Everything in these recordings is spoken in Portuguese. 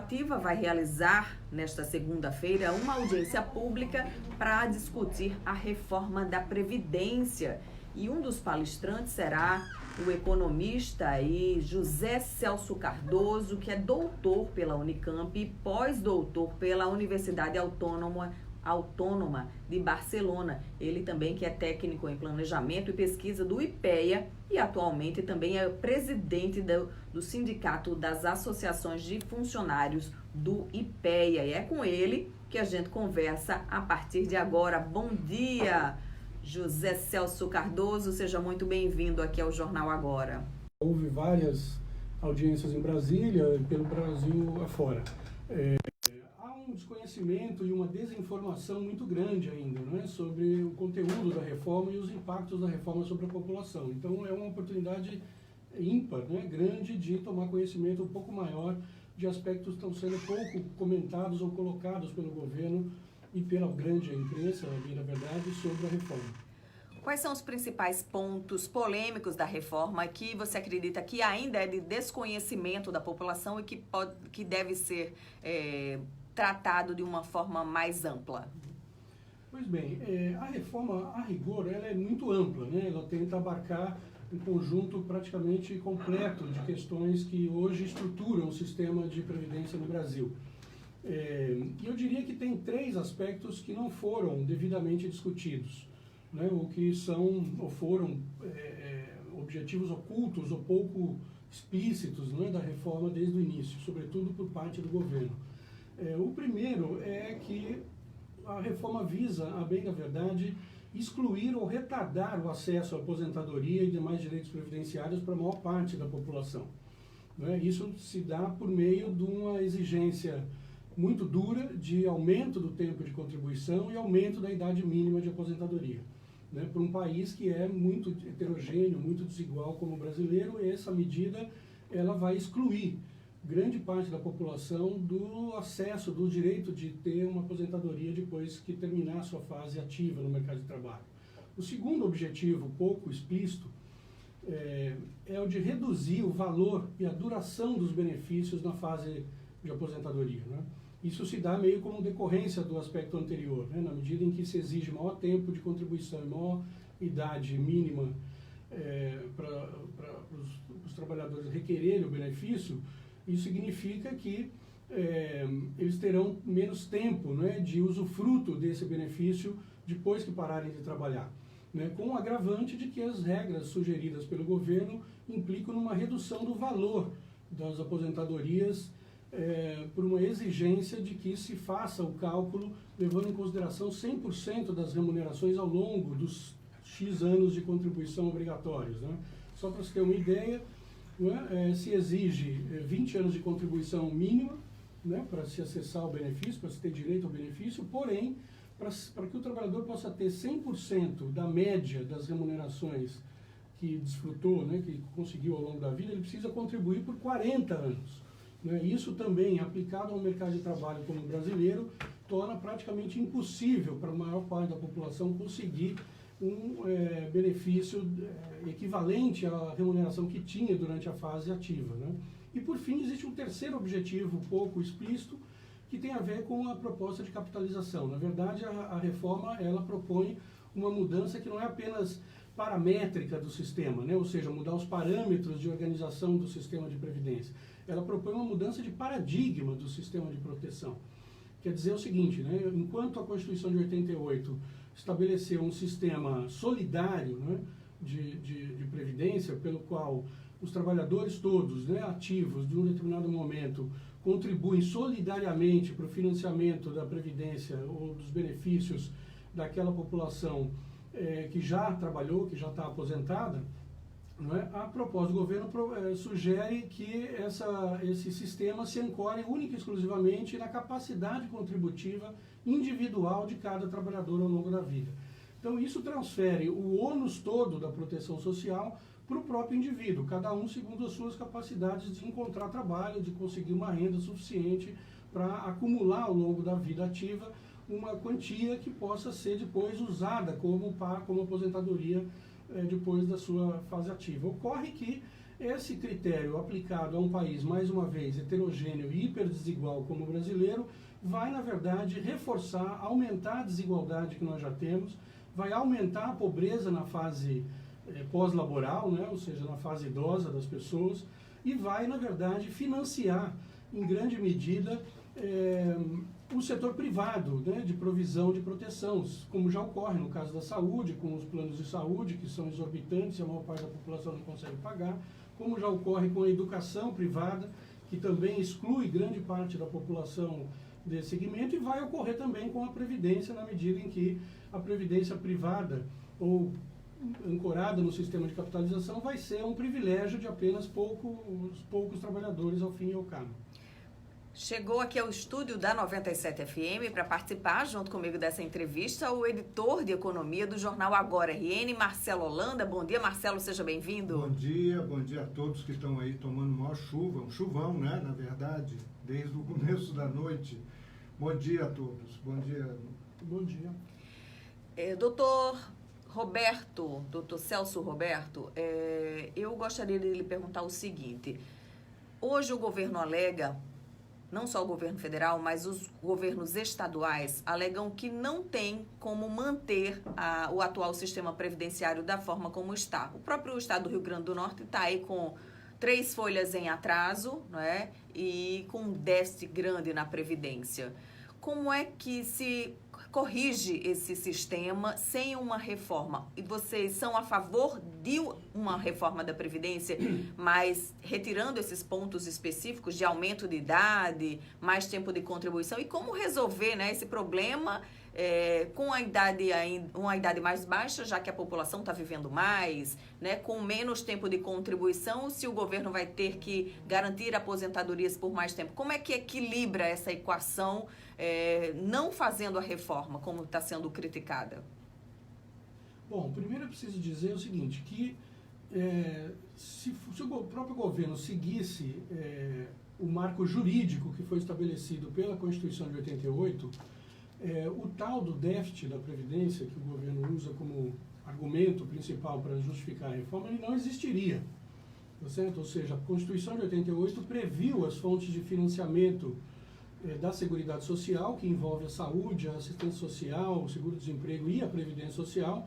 Legislativa vai realizar, nesta segunda-feira, uma audiência pública para discutir a reforma da Previdência. E um dos palestrantes será o economista José Celso Cardoso, que é doutor pela Unicamp e pós-doutor pela Universidade Autônoma de Barcelona. Ele também que é técnico em planejamento e pesquisa do IPEA e atualmente também é presidente do Sindicato das Associações de Funcionários do IPEA. E é com ele que a gente conversa a partir de agora. Bom dia, José Celso Cardoso, seja muito bem-vindo aqui ao Jornal Agora. Houve várias audiências em Brasília e pelo Brasil afora. Há um desconhecimento e uma desinformação muito grande ainda, não é, sobre o conteúdo da reforma e os impactos da reforma sobre a população. Então é uma oportunidade ímpar, né, grande, de tomar conhecimento um pouco maior de aspectos que estão sendo pouco comentados ou colocados pelo governo e pela grande imprensa, na verdade, sobre a reforma. Quais são os principais pontos polêmicos da reforma que você acredita que ainda é de desconhecimento da população e que deve ser tratado de uma forma mais ampla? Pois bem, a reforma, a rigor, ela é muito ampla, né? Ela tenta abarcar um conjunto praticamente completo de questões que hoje estruturam o sistema de previdência no Brasil. E eu diria que tem três aspectos que não foram devidamente discutidos, né? O que são ou foram objetivos ocultos ou pouco explícitos, né, da reforma desde o início, sobretudo por parte do governo. O primeiro é que a reforma visa, a bem da verdade, excluir ou retardar o acesso à aposentadoria e demais direitos previdenciários para a maior parte da população, né? Isso se dá por meio de uma exigência muito dura de aumento do tempo de contribuição e aumento da idade mínima de aposentadoria, né? Para um país que é muito heterogêneo, muito desigual como o brasileiro, essa medida ela vai excluir grande parte da população do acesso, do direito de ter uma aposentadoria depois que terminar a sua fase ativa no mercado de trabalho. O segundo objetivo, pouco explícito, é o de reduzir o valor e a duração dos benefícios na fase de aposentadoria, né? Isso se dá meio como decorrência do aspecto anterior, né? Na medida em que se exige maior tempo de contribuição e maior idade mínima para os trabalhadores requererem o benefício, isso significa que eles terão menos tempo, né, de usufruto desse benefício depois que pararem de trabalhar, né, com o agravante de que as regras sugeridas pelo governo implicam numa redução do valor das aposentadorias por uma exigência de que se faça o cálculo levando em consideração 100% das remunerações ao longo dos X anos de contribuição obrigatórios, né? Só para você ter uma ideia, né, se exige 20 anos de contribuição mínima, né, para se acessar o benefício, para se ter direito ao benefício, porém, para que o trabalhador possa ter 100% da média das remunerações que desfrutou, né, que conseguiu ao longo da vida, ele precisa contribuir por 40 anos. Né? Isso também, aplicado ao mercado de trabalho como brasileiro, torna praticamente impossível para a maior parte da população conseguir um benefício equivalente à remuneração que tinha durante a fase ativa, né? E por fim, existe um terceiro objetivo pouco explícito que tem a ver com a proposta de capitalização. Na verdade, a reforma ela propõe uma mudança que não é apenas paramétrica do sistema, né? Ou seja, mudar os parâmetros de organização do sistema de previdência. Ela propõe uma mudança de paradigma do sistema de proteção. Quer dizer o seguinte, né? Enquanto a Constituição de 88 estabeleceu um sistema solidário, né, de previdência, pelo qual os trabalhadores todos, né, ativos de um determinado momento contribuem solidariamente para o financiamento da previdência ou dos benefícios daquela população que já trabalhou, que já está aposentada, não é? A proposta do governo sugere que esse sistema se ancore única e exclusivamente na capacidade contributiva individual de cada trabalhador ao longo da vida. Então isso transfere o ônus todo da proteção social para o próprio indivíduo, cada um segundo as suas capacidades de encontrar trabalho, de conseguir uma renda suficiente para acumular ao longo da vida ativa uma quantia que possa ser depois usada como aposentadoria depois da sua fase ativa. Ocorre que Esse critério aplicado a um país, mais uma vez, heterogêneo e hiperdesigual como o brasileiro, vai, na verdade, reforçar, aumentar a desigualdade que nós já temos, vai aumentar a pobreza na fase pós-laboral, né, ou seja, na fase idosa das pessoas, e vai, na verdade, financiar, em grande medida, o setor privado, né, de provisão de proteção, como já ocorre no caso da saúde, com os planos de saúde, que são exorbitantes e a maior parte da população não consegue pagar, como já ocorre com a educação privada, que também exclui grande parte da população desse segmento, e vai ocorrer também com a Previdência, na medida em que a Previdência privada, ou ancorada no sistema de capitalização, vai ser um privilégio de apenas poucos trabalhadores ao fim e ao cabo. Chegou aqui ao estúdio da 97 FM para participar, junto comigo dessa entrevista, o editor de economia do jornal Agora RN, Marcelo Holanda. Bom dia, Marcelo, seja bem-vindo. Bom dia a todos que estão aí tomando maior chuva, um chuvão, né, na verdade, desde o começo da noite. Bom dia a todos, bom dia. Bom dia. Doutor Celso Roberto, eu gostaria de lhe perguntar o seguinte: hoje o governo alega, não só o governo federal, mas os governos estaduais alegam que não tem como manter o atual sistema previdenciário da forma como está. O próprio estado do Rio Grande do Norte está aí com 3 folhas em atraso, não é? E com um déficit grande na Previdência. Como é que se corrige esse sistema sem uma reforma? E vocês são a favor de uma reforma da Previdência, mas retirando esses pontos específicos de aumento de idade, mais tempo de contribuição? E como resolver, né, esse problema com uma idade mais baixa, já que a população está vivendo mais, né, com menos tempo de contribuição, se o governo vai ter que garantir aposentadorias por mais tempo? Como é que equilibra essa equação, não fazendo a reforma, como está sendo criticada? Bom, primeiro eu preciso dizer o seguinte, que se o próprio governo seguisse o marco jurídico que foi estabelecido pela Constituição de 88, o tal do déficit da Previdência, que o governo usa como argumento principal para justificar a reforma, ele não existiria. Tá certo? Ou seja, a Constituição de 88 previu as fontes de financiamento da Seguridade Social, que envolve a saúde, a assistência social, o seguro-desemprego e a Previdência Social,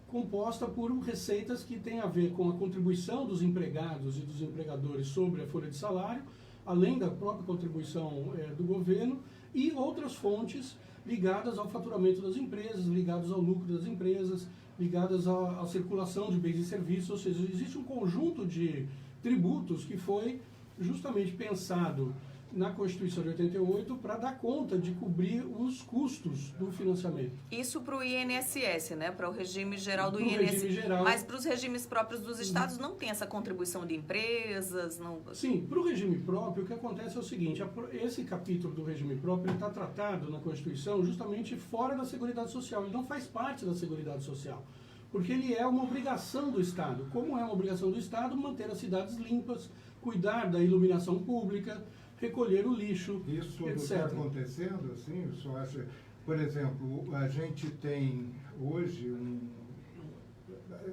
composta por receitas que têm a ver com a contribuição dos empregados e dos empregadores sobre a folha de salário, além da própria contribuição do governo, e outras fontes ligadas ao faturamento das empresas, ligadas ao lucro das empresas, ligadas à circulação de bens e serviços. Ou seja, existe um conjunto de tributos que foi justamente pensado na Constituição de 88 para dar conta de cobrir os custos do financiamento. Isso para o INSS, né? Para o regime geral do INSS. Mas para os regimes próprios dos estados não tem essa contribuição de empresas? Não... Sim, para o regime próprio o que acontece é o seguinte: esse capítulo do regime próprio está tratado na Constituição justamente fora da Seguridade Social. Ele não faz parte da Seguridade Social, porque ele é uma obrigação do Estado. Como é uma obrigação do Estado manter as cidades limpas, cuidar da iluminação pública, recolher o lixo, isso etc. está acontecendo, assim, eu só acho... Por exemplo, a gente tem hoje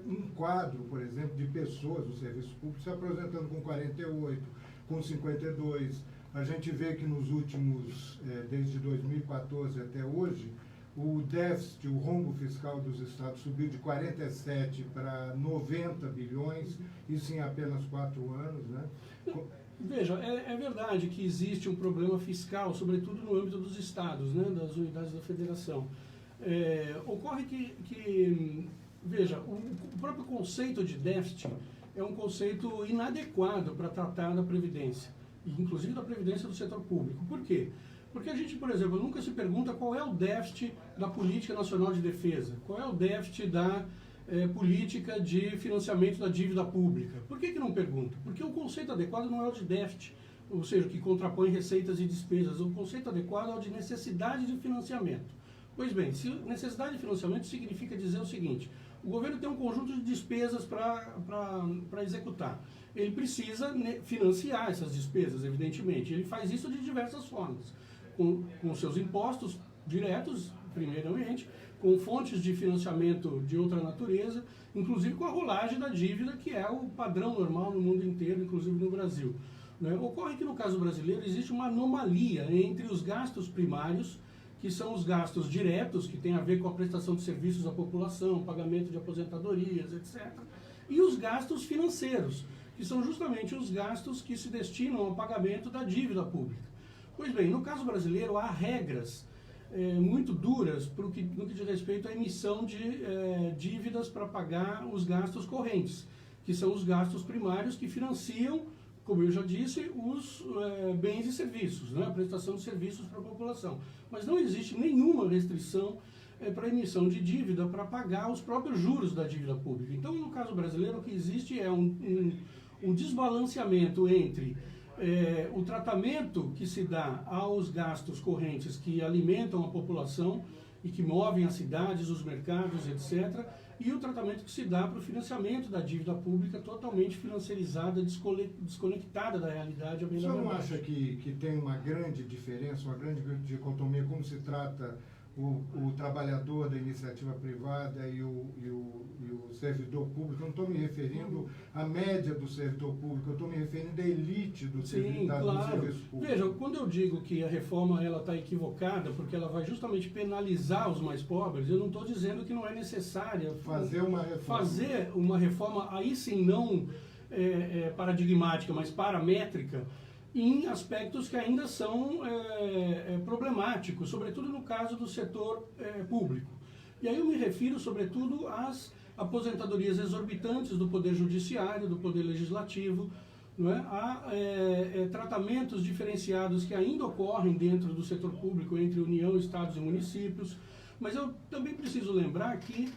um quadro, por exemplo, de pessoas do serviço público se aposentando com 48, com 52. A gente vê que nos últimos, desde 2014 até hoje, o déficit, o rombo fiscal dos estados subiu de 47 para 90 bilhões, isso em apenas 4 anos, né? Veja, é verdade que existe um problema fiscal, sobretudo no âmbito dos estados, né, das unidades da federação. Ocorre que, veja, o próprio conceito de déficit é um conceito inadequado para tratar da Previdência, inclusive da Previdência do setor público. Por quê? Porque a gente, por exemplo, nunca se pergunta qual é o déficit da Política Nacional de Defesa, qual é o déficit da política de financiamento da dívida pública. Por que não pergunta? Porque o conceito adequado não é o de déficit, ou seja, que contrapõe receitas e despesas. O conceito adequado é o de necessidade de financiamento. Pois bem, se necessidade de financiamento significa dizer o seguinte: o governo tem um conjunto de despesas para executar. Ele precisa financiar essas despesas, evidentemente. Ele faz isso de diversas formas, com seus impostos diretos, primeiramente, com fontes de financiamento de outra natureza, inclusive com a rolagem da dívida, que é o padrão normal no mundo inteiro, inclusive no Brasil. Né? Ocorre que no caso brasileiro existe uma anomalia entre os gastos primários, que são os gastos diretos, que tem a ver com a prestação de serviços à população, pagamento de aposentadorias, etc., e os gastos financeiros, que são justamente os gastos que se destinam ao pagamento da dívida pública. Pois bem, no caso brasileiro há regras muito duras no que diz respeito à emissão de dívidas para pagar os gastos correntes, que são os gastos primários que financiam, como eu já disse, os bens e serviços, né, a prestação de serviços para a população. Mas não existe nenhuma restrição para a emissão de dívida para pagar os próprios juros da dívida pública. Então, no caso brasileiro, o que existe é um desbalanceamento entre o tratamento que se dá aos gastos correntes que alimentam a população e que movem as cidades, os mercados, etc., e o tratamento que se dá para o financiamento da dívida pública totalmente financiarizada, desconectada da realidade. O senhor não acha que tem uma grande diferença, uma grande dicotomia, como se trata o trabalhador da iniciativa privada e o servidor público? Eu não estou me referindo à média do servidor público, eu estou me referindo à elite do serviço público. Veja, quando eu digo que a reforma está equivocada, porque ela vai justamente penalizar os mais pobres, eu não estou dizendo que não é necessária fazer uma reforma, aí sim, não paradigmática, mas paramétrica, em aspectos que ainda são problemáticos, sobretudo no caso do setor público. E aí eu me refiro, sobretudo, às aposentadorias exorbitantes do Poder Judiciário, do Poder Legislativo, não é? Há tratamentos diferenciados que ainda ocorrem dentro do setor público entre União, Estados e municípios, mas eu também preciso lembrar que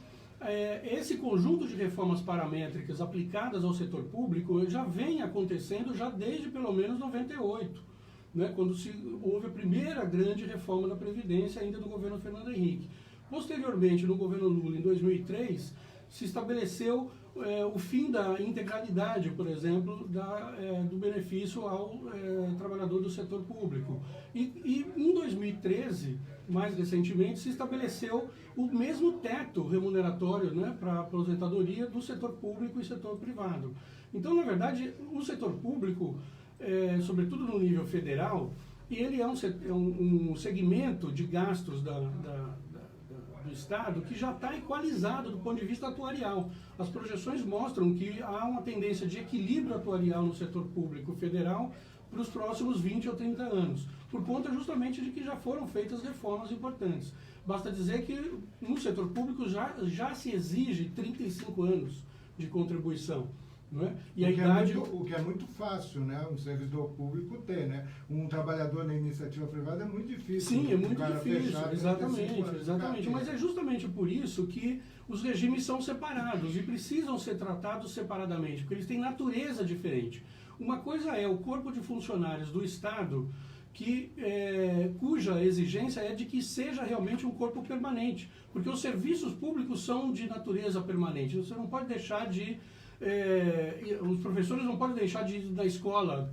esse conjunto de reformas paramétricas aplicadas ao setor público já vem acontecendo já desde pelo menos 98, né, quando houve a primeira grande reforma da Previdência ainda do governo Fernando Henrique. Posteriormente, no governo Lula, em 2003, se estabeleceu o fim da integralidade, por exemplo, do benefício ao trabalhador do setor público. E em 2013, mais recentemente, se estabeleceu o mesmo teto remuneratório, né, para a aposentadoria do setor público e setor privado. Então, na verdade, o setor público, sobretudo no nível federal, ele é um segmento de gastos do Estado que já está equalizado do ponto de vista atuarial. As projeções mostram que há uma tendência de equilíbrio atuarial no setor público federal para os próximos 20 ou 30 anos, por conta justamente de que já foram feitas reformas importantes. Basta dizer que no setor público já se exige 35 anos de contribuição. Não é? E o que é muito fácil, né? Um servidor público ter, né? Um trabalhador na iniciativa privada é muito difícil. Sim, é muito difícil, exatamente. Mas é justamente por isso que os regimes são separados e precisam ser tratados separadamente, porque eles têm natureza diferente. Uma coisa é o corpo de funcionários do Estado, cuja exigência é de que seja realmente um corpo permanente, porque os serviços públicos são de natureza permanente. Você não pode deixar de... os professores não podem deixar de ir da escola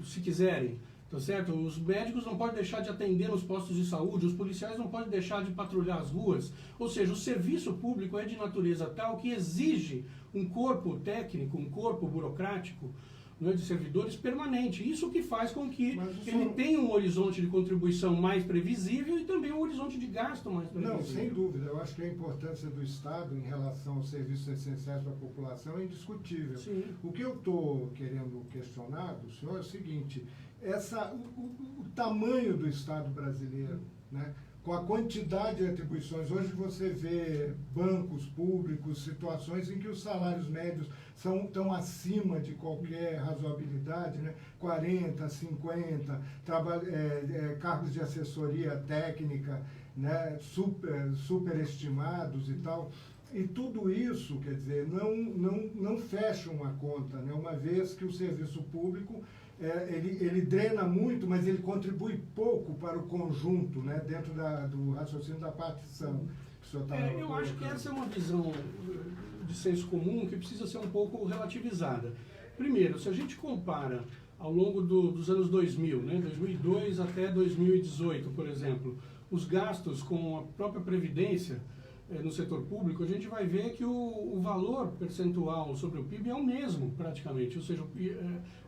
se quiserem, tá certo? Os médicos não podem deixar de atender nos postos de saúde, os policiais não podem deixar de patrulhar as ruas. Ou seja, o serviço público é de natureza tal que exige um corpo técnico, um corpo burocrático, né, de servidores permanente. Isso que faz com que ele tenha um horizonte de contribuição mais previsível e também um horizonte de gasto mais previsível. Não, sem dúvida. Eu acho que a importância do Estado em relação aos serviços essenciais para a população é indiscutível. Sim. O que eu estou querendo questionar do senhor é o seguinte, o tamanho do Estado brasileiro, né? Com a quantidade de atribuições. Hoje você vê bancos públicos, situações em que os salários médios estão acima de qualquer razoabilidade, né? 40, 50, cargos de assessoria técnica, né? Superestimados e tal. E tudo isso, quer dizer, não fecha uma conta, né? Uma vez que o serviço público ele drena muito, mas ele contribui pouco para o conjunto, né, dentro do raciocínio da partição. Que o senhor tá eu acho que essa é uma visão de senso comum que precisa ser um pouco relativizada. Primeiro, se a gente compara ao longo dos anos 2000, né, 2002 até 2018, por exemplo, os gastos com a própria previdência no setor público, a gente vai ver que o valor percentual sobre o PIB é o mesmo, praticamente. Ou seja,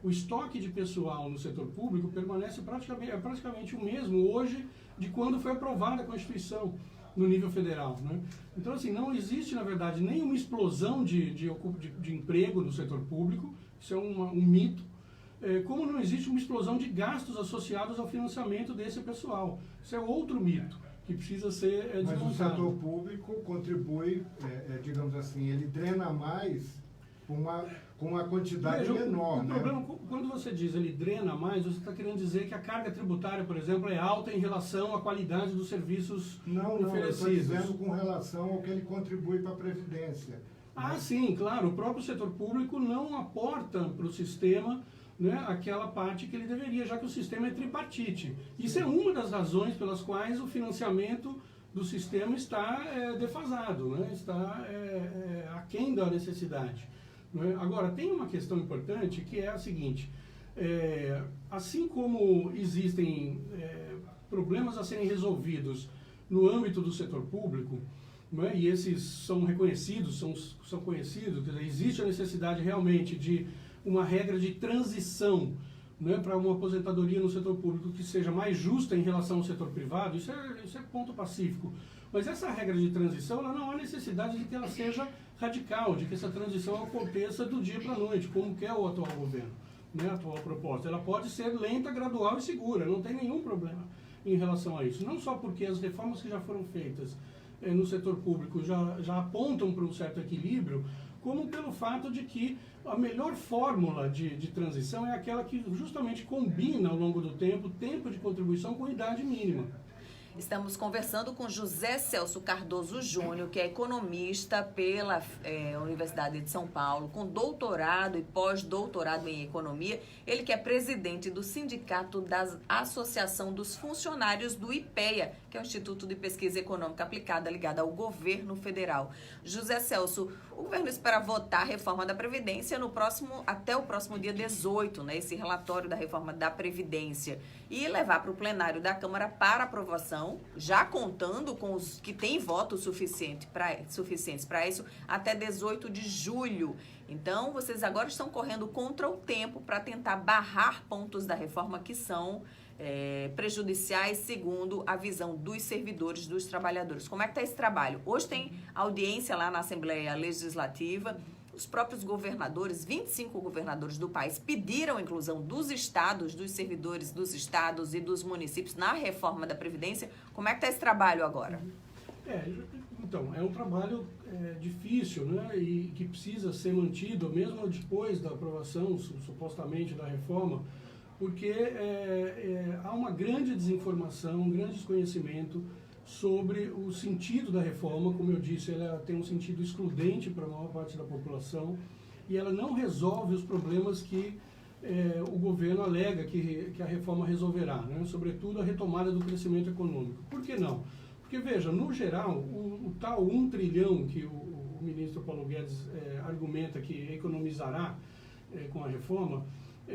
o estoque de pessoal no setor público permanece praticamente o mesmo hoje de quando foi aprovada a Constituição no nível federal, né? Então, assim, não existe, na verdade, nenhuma explosão de emprego no setor público, isso é um mito, como não existe uma explosão de gastos associados ao financiamento desse pessoal. Isso é outro mito que precisa ser desmontado. Mas o setor público contribui, digamos assim, ele drena mais com uma quantidade menor. O problema, quando você diz ele drena mais, você está querendo dizer que a carga tributária, por exemplo, é alta em relação à qualidade dos serviços oferecidos. Não, eu estou dizendo com relação ao que ele contribui para a Previdência. Ah, sim, claro. O próprio setor público não aporta para o sistema, né, aquela parte que ele deveria, já que o sistema é tripartite. Isso é uma das razões pelas quais o financiamento do sistema está defasado, né, está aquém da necessidade. Né? Agora, tem uma questão importante que é a seguinte, assim como existem problemas a serem resolvidos no âmbito do setor público, né, e esses são reconhecidos, são conhecidos, quer dizer, existe a necessidade realmente de uma regra de transição, né, para uma aposentadoria no setor público que seja mais justa em relação ao setor privado, isso é ponto pacífico. Mas essa regra de transição, ela não há necessidade de que ela seja radical, de que essa transição aconteça do dia para a noite, como quer o atual governo, né, a atual proposta. Ela pode ser lenta, gradual e segura, não tem nenhum problema em relação a isso. Não só porque as reformas que já foram feitas no setor público já apontam para um certo equilíbrio, como pelo fato de que a melhor fórmula de transição é aquela que justamente combina ao longo do tempo de contribuição com idade mínima. Estamos conversando com José Celso Cardoso Júnior, que é economista pela Universidade de São Paulo, com doutorado e pós-doutorado em economia. Ele que é presidente do Sindicato da Associação dos Funcionários do IPEA, que é o Instituto de Pesquisa Econômica Aplicada ligado ao governo federal. José Celso, o governo espera votar a reforma da Previdência até o próximo dia 18, né, esse relatório da reforma da Previdência, e levar para o plenário da Câmara para aprovação, já contando com os que têm votos suficientes para isso, até 18 de julho. Então, vocês agora estão correndo contra o tempo para tentar barrar pontos da reforma que são prejudiciais, segundo a visão dos servidores, dos trabalhadores. Como é que está esse trabalho? Hoje tem audiência lá na Assembleia Legislativa. Os próprios governadores, 25 governadores do país, pediram a inclusão dos estados, dos servidores dos estados e dos municípios na reforma da Previdência. Como é que está esse trabalho agora? Então, é um trabalho difícil, né, e que precisa ser mantido, mesmo depois da aprovação, supostamente, da reforma, porque há uma grande desinformação, um grande desconhecimento sobre o sentido da reforma. Como eu disse, ela tem um sentido excludente para a maior parte da população e ela não resolve os problemas que o governo alega que a reforma resolverá, né? Sobretudo a retomada do crescimento econômico. Por que não? Porque, veja, no geral, o tal 1 trilhão que o ministro Paulo Guedes argumenta que economizará com a reforma,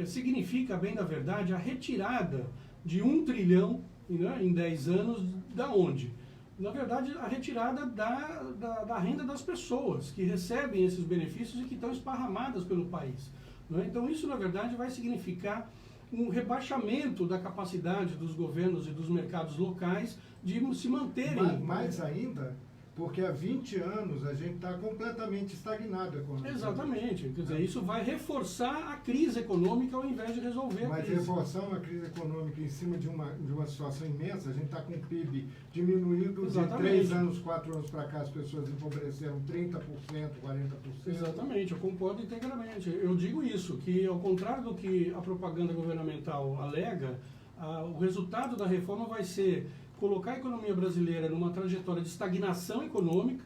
significa, bem da verdade, a retirada de 1 trilhão, né, em 10 anos, da onde? Na verdade, a retirada da renda das pessoas que recebem esses benefícios e que estão esparramadas pelo país. Né? Então, isso, na verdade, vai significar um rebaixamento da capacidade dos governos e dos mercados locais de se manterem. Mais ainda, porque há 20 anos a gente está completamente estagnado economicamente. Exatamente. Quer dizer, isso vai reforçar a crise econômica ao invés de resolver a crise. Mas reforçar uma crise econômica em cima de uma situação imensa, a gente está com o PIB diminuído. Exatamente. De 3 anos, 4 anos para cá, as pessoas empobreceram 30%, 40%. Exatamente, eu concordo integralmente. Eu digo isso, que ao contrário do que a propaganda governamental alega, o resultado da reforma vai ser colocar a economia brasileira numa trajetória de estagnação econômica,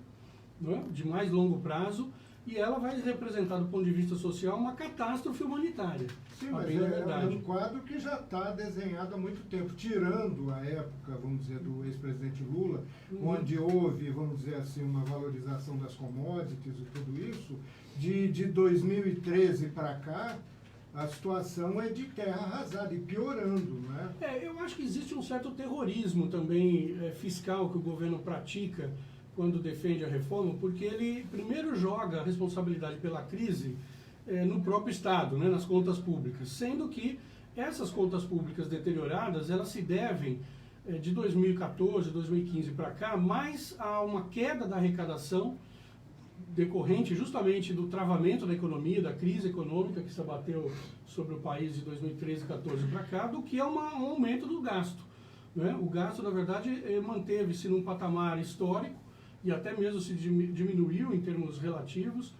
né, de mais longo prazo, e ela vai representar, do ponto de vista social, uma catástrofe humanitária. Sim, mas é um quadro que já está desenhado há muito tempo, tirando a época, vamos dizer, do ex-presidente Lula, onde houve, vamos dizer assim, uma valorização das commodities e tudo isso. De 2013 para cá, a situação é de terra arrasada e piorando, não é? Eu acho que existe um certo terrorismo também fiscal que o governo pratica quando defende a reforma, porque ele primeiro joga a responsabilidade pela crise no próprio Estado, né, nas contas públicas, sendo que essas contas públicas deterioradas, elas se devem de 2014, 2015 para cá, mais a uma queda da arrecadação decorrente justamente do travamento da economia, da crise econômica que se abateu sobre o país de 2013 e 2014 para cá, do que um aumento do gasto, né? O gasto, na verdade, manteve-se num patamar histórico e até mesmo se diminuiu em termos relativos,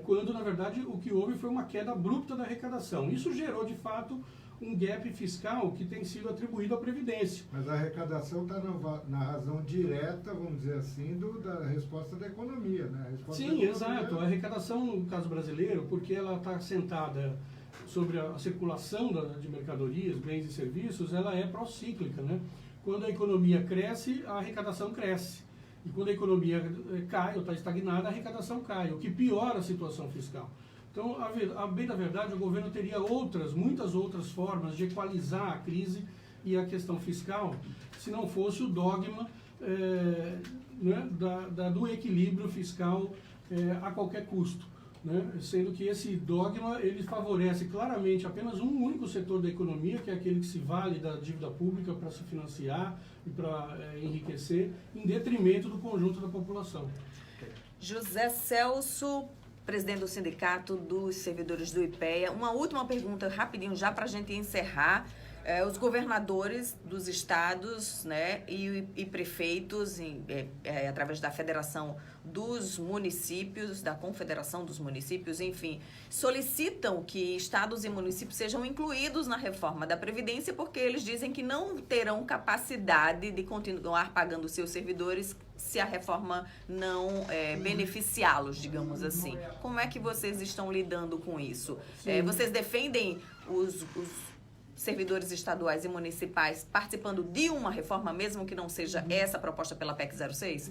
quando, na verdade, o que houve foi uma queda abrupta da arrecadação. Isso gerou, de fato, um gap fiscal que tem sido atribuído à Previdência. Mas a arrecadação está na razão direta, vamos dizer assim, da resposta da economia, né? Sim, exato. A arrecadação, no caso brasileiro, porque ela está assentada sobre a circulação de mercadorias, bens e serviços, ela é procíclica, né? Quando a economia cresce, a arrecadação cresce. E quando a economia cai ou está estagnada, a arrecadação cai, o que piora a situação fiscal. Então, a bem da verdade, o governo teria muitas outras formas de equalizar a crise e a questão fiscal, se não fosse o dogma né, do equilíbrio fiscal a qualquer custo, né? Sendo que esse dogma ele favorece claramente apenas um único setor da economia, que é aquele que se vale da dívida pública para se financiar e para enriquecer, em detrimento do conjunto da população. José Celso, presidente do Sindicato dos Servidores do IPEA. Uma última pergunta, rapidinho, já para a gente encerrar. Os governadores dos estados, né, e prefeitos, através da Federação dos Municípios, da Confederação dos Municípios, enfim, solicitam que estados e municípios sejam incluídos na reforma da Previdência, porque eles dizem que não terão capacidade de continuar pagando seus servidores se a reforma não beneficiá-los, digamos assim. Como é que vocês estão lidando com isso? Vocês defendem os servidores estaduais e municipais participando de uma reforma, mesmo que não seja essa proposta pela PEC 06?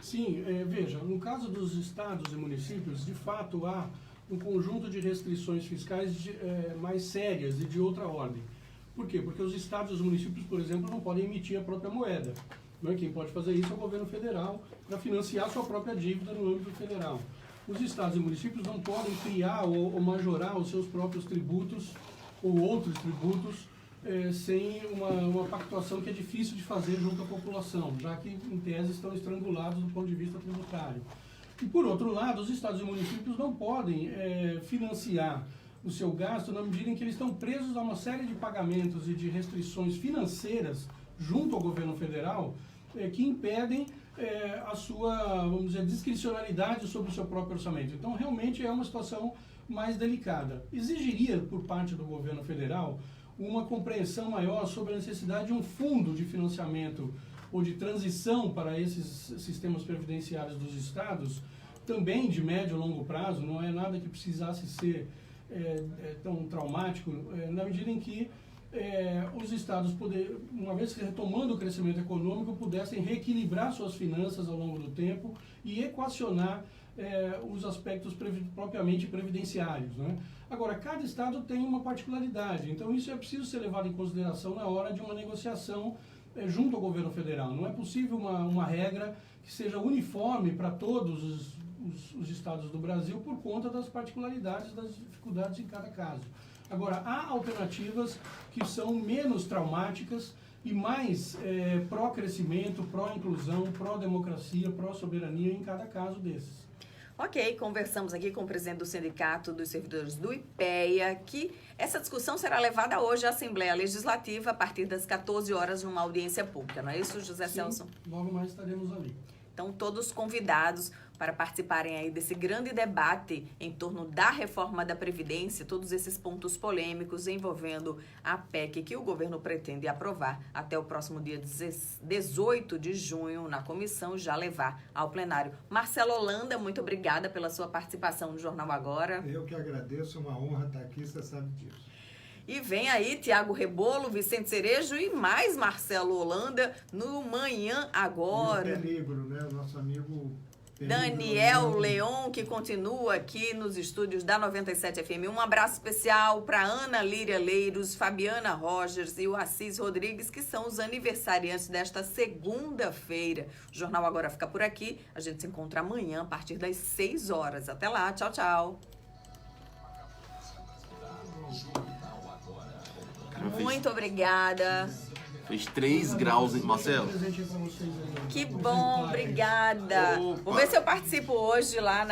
Sim, veja, no caso dos estados e municípios, de fato há um conjunto de restrições fiscais mais sérias e de outra ordem. Por quê? Porque os estados e os municípios, por exemplo, não podem emitir a própria moeda. Não é? Quem pode fazer isso é o governo federal para financiar sua própria dívida no âmbito federal. Os estados e municípios não podem criar ou majorar os seus próprios tributos ou outros tributos sem uma pactuação que é difícil de fazer junto à população, já que, em tese, estão estrangulados do ponto de vista tributário. E, por outro lado, os estados e municípios não podem financiar o seu gasto na medida em que eles estão presos a uma série de pagamentos e de restrições financeiras junto ao governo federal que impedem a sua, vamos dizer, discricionalidade sobre o seu próprio orçamento. Então, realmente é uma situação mais delicada. Exigiria, por parte do governo federal, uma compreensão maior sobre a necessidade de um fundo de financiamento ou de transição para esses sistemas previdenciários dos estados, também de médio e longo prazo, não é nada que precisasse ser tão traumático, na medida em que os estados, uma vez que retomando o crescimento econômico, pudessem reequilibrar suas finanças ao longo do tempo e equacionar os aspectos propriamente previdenciários, né? Agora, cada estado tem uma particularidade, então isso é preciso ser levado em consideração na hora de uma negociação junto ao governo federal. Não é possível uma regra que seja uniforme para todos os estados do Brasil por conta das particularidades, das dificuldades em cada caso. Agora, há alternativas que são menos traumáticas e mais pró-crescimento, pró-inclusão, pró-democracia, pró-soberania em cada caso desses. Ok, conversamos aqui com o presidente do Sindicato dos Servidores do IPEA, que essa discussão será levada hoje à Assembleia Legislativa a partir das 14 horas numa audiência pública, não é isso, José Celso? Logo mais estaremos ali. Então, todos convidados para participarem aí desse grande debate em torno da reforma da Previdência, todos esses pontos polêmicos envolvendo a PEC que o governo pretende aprovar até o próximo dia 18 de junho na comissão, já levar ao plenário. Marcelo Holanda, muito obrigada pela sua participação no Jornal Agora. Eu que agradeço, uma honra estar aqui, você sabe disso. E vem aí Tiago Rebolo, Vicente Cerejo e mais Marcelo Holanda no Manhã Agora. E o Pé Negro, né? O nosso amigo Daniel Leon, que continua aqui nos estúdios da 97 FM. Um abraço especial para Ana Líria Leiros, Fabiana Rogers e o Assis Rodrigues, que são os aniversariantes desta segunda-feira. O Jornal Agora fica por aqui. A gente se encontra amanhã a partir das 6 horas. Até lá. Tchau, tchau. Muito obrigada. Fez 3 graus, hein, Marcelo? Presente para vocês aí. Que bom, obrigada. Vou ver se eu participo hoje lá